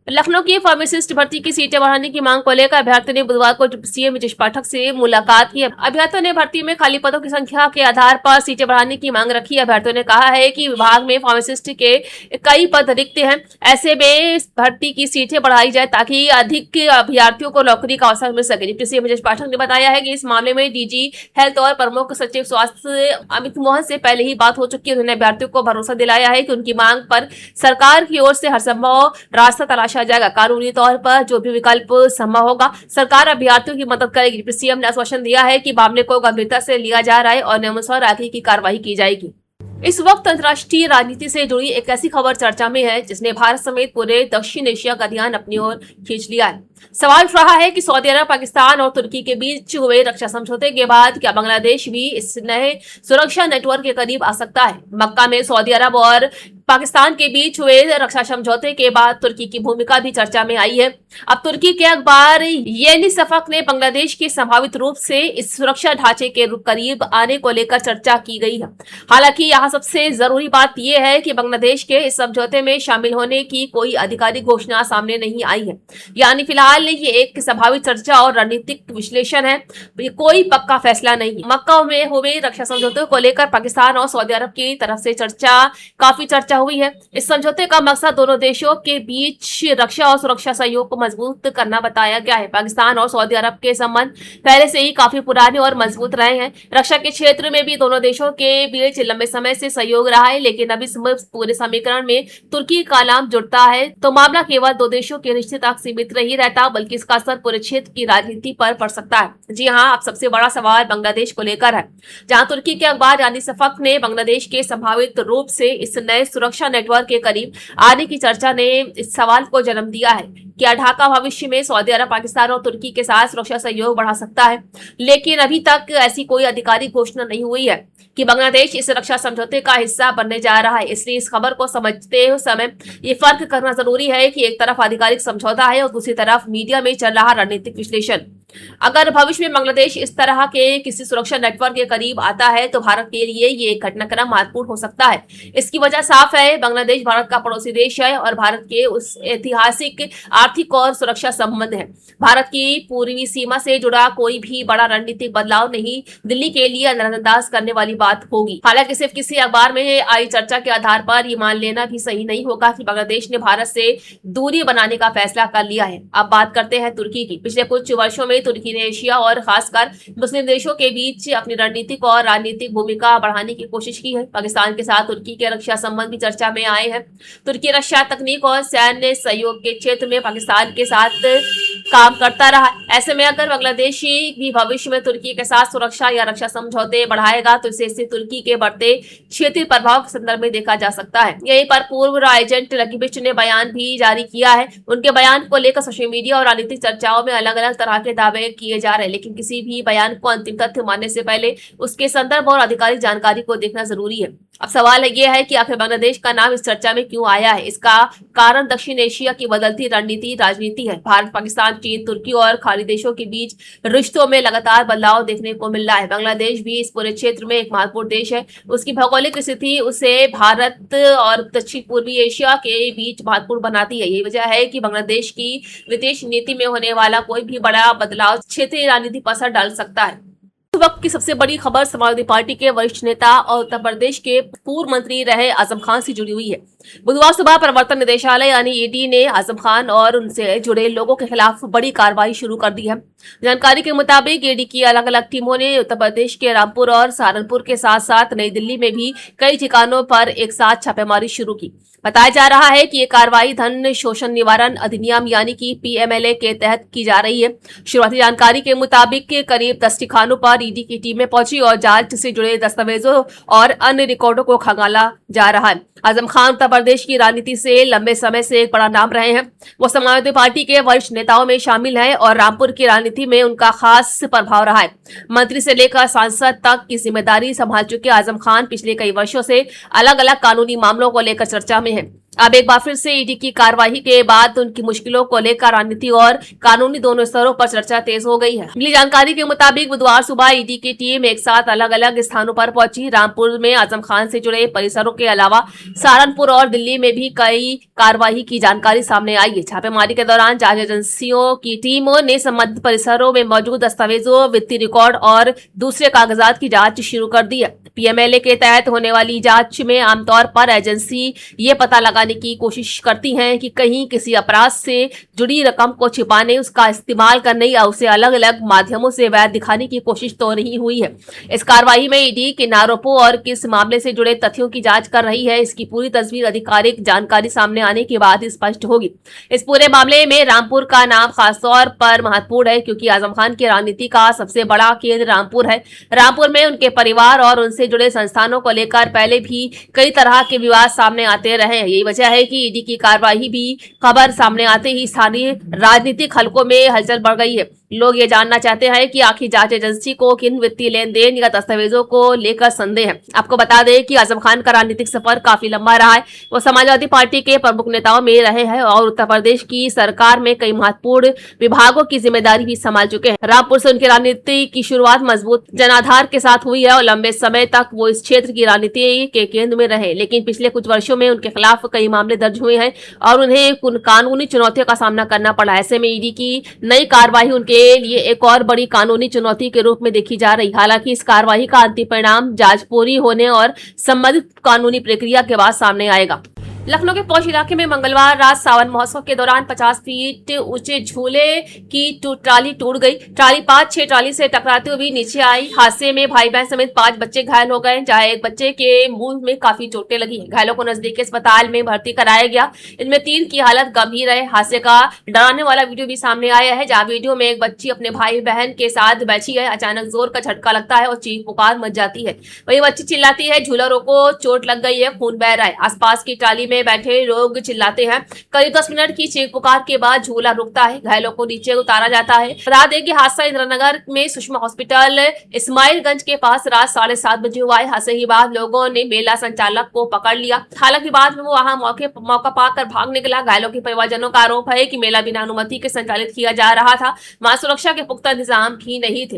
लखनऊ की फार्मासिस्ट भर्ती की सीटें बढ़ाने की मांग को लेकर अभ्यर्थियों ने बुधवार को सीएम ब्रजेश पाठक से मुलाकात की। अभ्यर्थियों ने भर्ती में खाली पदों की संख्या के आधार पर सीटें बढ़ाने की मांग रखी। अभ्यर्थियों ने कहा है कि विभाग में फार्मासिस्ट के कई पद रिक्त हैं, ऐसे में भर्ती की सीटें बढ़ाई जाए ताकि अधिक अभ्यर्थियों को नौकरी का अवसर मिल सके। डिप्टी सीएम ब्रजेश पाठक ने बताया है कि इस मामले में डीजी हेल्थ और प्रमुख सचिव स्वास्थ्य अमित मोहन से पहले ही बात हो चुकी है। उन्होंने अभ्यर्थियों को भरोसा दिलाया है कि उनकी मांग पर सरकार की ओर से हर संभव रास्ता तलाशा जाएगा। कानूनी तौर पर जो भी विकल्प संभव होगा, सरकार अभ्यर्थियों की मदद करेगी। डिप्टी सीएम ने आश्वासन दिया है कि मामले को गंभीरता से लिया जा रहा है और नियमानुसार आगे की कार्रवाई की जाएगी। इस वक्त अंतर्राष्ट्रीय राजनीति से जुड़ी एक ऐसी खबर चर्चा में है जिसने भारत समेत पूरे दक्षिण एशिया का ध्यान अपनी ओर खींच लिया है। सवाल उठ रहा है कि सऊदी अरब, पाकिस्तान और तुर्की के बीच हुए रक्षा समझौते के बाद क्या बांग्लादेश भी इस नए सुरक्षा नेटवर्क के करीब आ सकता है। मक्का में सऊदी अरब और पाकिस्तान के बीच हुए रक्षा समझौते के बाद तुर्की की भूमिका भी चर्चा में आई है। अब तुर्की के अखबार येनी सफक ने बांग्लादेश के संभावित रूप से इस सुरक्षा ढांचे के करीब आने को लेकर चर्चा की गई है। हालांकि यहाँ सबसे जरूरी बात यह है कि बांग्लादेश के इस समझौते में शामिल होने की कोई आधिकारिक घोषणा सामने नहीं आई है। यानी फिलहाल ये एक संभावित चर्चा और रणनीतिक विश्लेषण है, ये कोई पक्का फैसला नहीं। मक्का में हुए रक्षा समझौते को लेकर पाकिस्तान और सऊदी अरब की तरफ से काफी चर्चा हुई है। इस समझौते का मकसद दोनों देशों के बीच रक्षा और सुरक्षा सहयोग को मजबूत करना बताया गया है। पाकिस्तान और सऊदी अरब के संबंध पहले से ही काफी पुराने और मजबूत रहे हैं। रक्षा के क्षेत्र में भी दोनों देशों के बीच लंबे समय से सहयोग रहा है, लेकिन अभी पूरे समीकरण में तुर्की का नाम जुड़ता है तो मामला केवल दो देशों के रिश्ते तक सीमित नहीं रहता, बल्कि इसका असर पूरे क्षेत्र की राजनीति पर पड़ सकता है। जी हाँ, अब सबसे बड़ा सवाल बांग्लादेश को लेकर है, जहाँ तुर्की के अखबार यानी सफक ने बांग्लादेश के संभावित रूप से इस नए सुरक्षा नेटवर्क के करीब आने की चर्चा ने इस सवाल को जन्म दिया है। क्या ढाका भविष्य में सऊदी अरब, पाकिस्तान और तुर्की के साथ सुरक्षा सहयोग बढ़ा सकता है? लेकिन अभी तक ऐसी कोई आधिकारिक घोषणा नहीं हुई है कि बांग्लादेश इस रक्षा समझौते का हिस्सा बनने जा रहा है। इसलिए इस खबर को समझते समय ये फर्क करना जरूरी है कि एक तरफ आधिकारिक समझौता है और दूसरी तरफ मीडिया में चल रहा रणनीतिक विश्लेषण। अगर भविष्य में बांग्लादेश इस तरह के किसी सुरक्षा नेटवर्क के करीब आता है तो भारत के लिए ये घटनाक्रम महत्वपूर्ण हो सकता है। इसकी वजह साफ है, बांग्लादेश भारत का पड़ोसी देश है और भारत के उस ऐतिहासिक, आर्थिक और सुरक्षा संबंध है। भारत की पूर्वी सीमा से जुड़ा कोई भी बड़ा रणनीतिक बदलाव नहीं दिल्ली के लिए नजरअंदाज करने वाली बात होगी। हालांकि सिर्फ किसी अखबार में आई चर्चा के आधार पर ये मान लेना भी सही नहीं होगा कि बांग्लादेश ने भारत से दूरी बनाने का फैसला कर लिया है। अब बात करते हैं तुर्की की। पिछले कुछ वर्षों में तुर्की ने एशिया और खासकर मुस्लिम देशों के बीच अपनी रणनीतिक और राजनीतिक भूमिका बढ़ाने की कोशिश की है। पाकिस्तान के साथ तुर्की के रक्षा संबंध भी चर्चा में आए हैं। तुर्की रक्षा तकनीक और सैन्य सहयोग के क्षेत्र में पाकिस्तान के साथ काम करता रहा। ऐसे में अगर बांग्लादेश भी भविष्य में तुर्की के साथ सुरक्षा या रक्षा समझौते बढ़ाएगा तो इसे तुर्की के बढ़ते क्षेत्रीय प्रभाव के संदर्भ में देखा जा सकता है। यहीं पर पूर्व एजेंट लकीबिच ने बयान भी जारी किया है। उनके बयान को लेकर सोशल मीडिया और राजनीतिक चर्चाओं में अलग अलग तरह के दावे किए जा रहे हैं, लेकिन किसी भी बयान को अंतिम तथ्य मानने से पहले उसके संदर्भ और आधिकारिक जानकारी को देखना जरूरी है। अब सवाल यह है कि आखिर बांग्लादेश का नाम इस चर्चा में क्यों आया है। इसका कारण दक्षिण एशिया की बदलती राजनीति है। भारत, पाकिस्तान, चीन, तुर्की और खाड़ी देशों के बीच रिश्तों में लगातार बदलाव देखने को मिल रहा है। बांग्लादेश भी इस पूरे क्षेत्र में एक महत्वपूर्ण देश है। उसकी भौगोलिक स्थिति उसे भारत और दक्षिण पूर्वी एशिया के बीच महत्वपूर्ण बनाती है। यही वजह है कि बांग्लादेश की विदेश नीति में होने वाला कोई भी बड़ा बदलाव क्षेत्रीय राजनीति पर असर डाल सकता है। इस वक्त की सबसे बड़ी खबर समाजवादी पार्टी के वरिष्ठ नेता और उत्तर प्रदेश के पूर्व मंत्री रहे आजम खान से जुड़ी हुई है। बुधवार सुबह प्रवर्तन निदेशालय यानी ईडी ने आजम खान और उनसे जुड़े लोगों के खिलाफ बड़ी कार्रवाई शुरू कर दी है। जानकारी के मुताबिक ईडी की अलग अलग टीमों ने उत्तर प्रदेश के रामपुर और सहारनपुर के साथ साथ नई दिल्ली में भी कई ठिकानों पर एक साथ छापेमारी शुरू की। बताया जा रहा है कि ये कार्रवाई धन शोषण निवारण अधिनियम यानी कि पीएमएलए के तहत की जा रही है। शुरुआती जानकारी के मुताबिक करीब 10 ठिकानों पर ईडी की टीमें पहुंची और जांच से जुड़े दस्तावेजों और अन्य रिकॉर्डों को खंगाला जा रहा है। आजम खान उत्तर प्रदेश की राजनीति से लंबे समय से एक बड़ा नाम रहे हैं। वो समाजवादी पार्टी के वरिष्ठ नेताओं में शामिल है और रामपुर की राजनीति में उनका खास प्रभाव रहा है। मंत्री से लेकर सांसद तक की जिम्मेदारी संभाल चुके आजम खान पिछले कई वर्षों से अलग अलग कानूनी मामलों को लेकर चर्चा में है। अब एक बार फिर से ईडी की कार्रवाई के बाद उनकी मुश्किलों को लेकर राजनीति और कानूनी दोनों स्तरों पर चर्चा तेज हो गई है। मिली जानकारी के मुताबिक बुधवार सुबह ईडी की टीम एक साथ अलग अलग स्थानों पर पहुंची। रामपुर में आजम खान से जुड़े परिसरों के अलावा सहारनपुर और दिल्ली में भी कई कार्रवाई की जानकारी सामने आई है। छापेमारी के दौरान जांच एजेंसियों की टीमों ने संबंधित परिसरों में मौजूद दस्तावेजों, वित्तीय रिकॉर्ड और दूसरे कागजात की जांच शुरू कर दी है। पीएमएलए के तहत होने वाली जांच में आमतौर पर एजेंसी ये पता लगाने की कोशिश करती हैं कि कहीं किसी अपराध से जुड़ी रकम को छिपाने, उसका इस्तेमाल करने या उसे अलग अलग माध्यमों से वैध दिखाने की कोशिश तो नहीं हुई है। इस कार्रवाई में ईडी किन आरोपों और किस मामले से जुड़े तथ्यों की जांच कर रही है, इसकी पूरी तस्वीर आधिकारिक जानकारी सामने आने के बाद स्पष्ट होगी। इस पूरे मामले में रामपुर का नाम खासतौर पर महत्वपूर्ण है क्योंकि आजम खान की राजनीति का सबसे बड़ा केंद्र रामपुर है। रामपुर में उनके परिवार और उनसे जुड़े संस्थानों को लेकर पहले भी कई तरह के विवाद सामने आते रहे हैं। यही वजह है कि ईडी की कार्रवाई भी खबर सामने आते ही स्थानीय राजनीतिक हलकों में हलचल बढ़ गई है। लोग ये जानना चाहते हैं कि आखिर जांच एजेंसी को किन वित्तीय लेन देन या दस्तावेजों को लेकर संदेह है। आपको बता दें कि आजम खान का राजनीतिक सफर काफी लंबा रहा है। वो समाजवादी पार्टी के प्रमुख नेताओं में रहे हैं और उत्तर प्रदेश की सरकार में कई महत्वपूर्ण विभागों की जिम्मेदारी भी संभाल चुके हैं। रामपुर से उनकी राजनीति की शुरुआत मजबूत जनाधार के साथ हुई है और लंबे समय तक वो इस क्षेत्र की राजनीति के केंद्र में रहे। लेकिन पिछले कुछ वर्षों में उनके खिलाफ कई मामले दर्ज हुए हैं और उन्हें कानूनी चुनौतियों का सामना करना पड़ा। ऐसे में ईडी की नई कार्रवाई उनके लिए एक और बड़ी कानूनी चुनौती के रूप में देखी जा रही। हालांकि इस कार्रवाई का अंतिम परिणाम जांच पूरी होने और संबंधित कानूनी प्रक्रिया के बाद सामने आएगा। लखनऊ के पौष इलाके में मंगलवार रात सावन महोत्सव के दौरान 50 फीट ऊंचे झूले की ट्राली टूट गई। ट्राली 5-6 ट्राली से टकराते हुए नीचे आई। हादसे में भाई बहन समेत 5 बच्चे घायल हो गए, जहां एक बच्चे के मुंह में काफी चोटें लगी। घायलों को नजदीकी अस्पताल में भर्ती कराया गया। इनमें 3 की हालत गंभीर है। हादसे का डराने वाला वीडियो भी सामने आया है, जहाँ वीडियो में एक बच्ची अपने भाई बहन के साथ बैठी है। अचानक जोर का झटका लगता है और चीख पुकार मच जाती है। वही बच्ची चिल्लाती है, झूलरों को चोट लग गई है, खून बह रहा है। आसपास की ट्राली में बैठे लोग चिल्लाते हैं। करीब 10 मिनट की चीख पुकार के बाद झूला रुकता है। घायलों को नीचे उतारा जाता है। बता दें कि हादसा इंदिरानगर में सुषमा हॉस्पिटल इस्माइलगंज के पास रात 7:30 बजे हुआ है। हादसे के बाद लोगों ने मेला संचालक को पकड़ लिया। हालांकि बाद में वो वहां मौका पाकर भाग निकला। घायलों के परिवारजनों का आरोप है कि मेला बिना अनुमति के संचालित किया जा रहा था। वहां सुरक्षा के पुख्ता इंतजाम भी नहीं थे।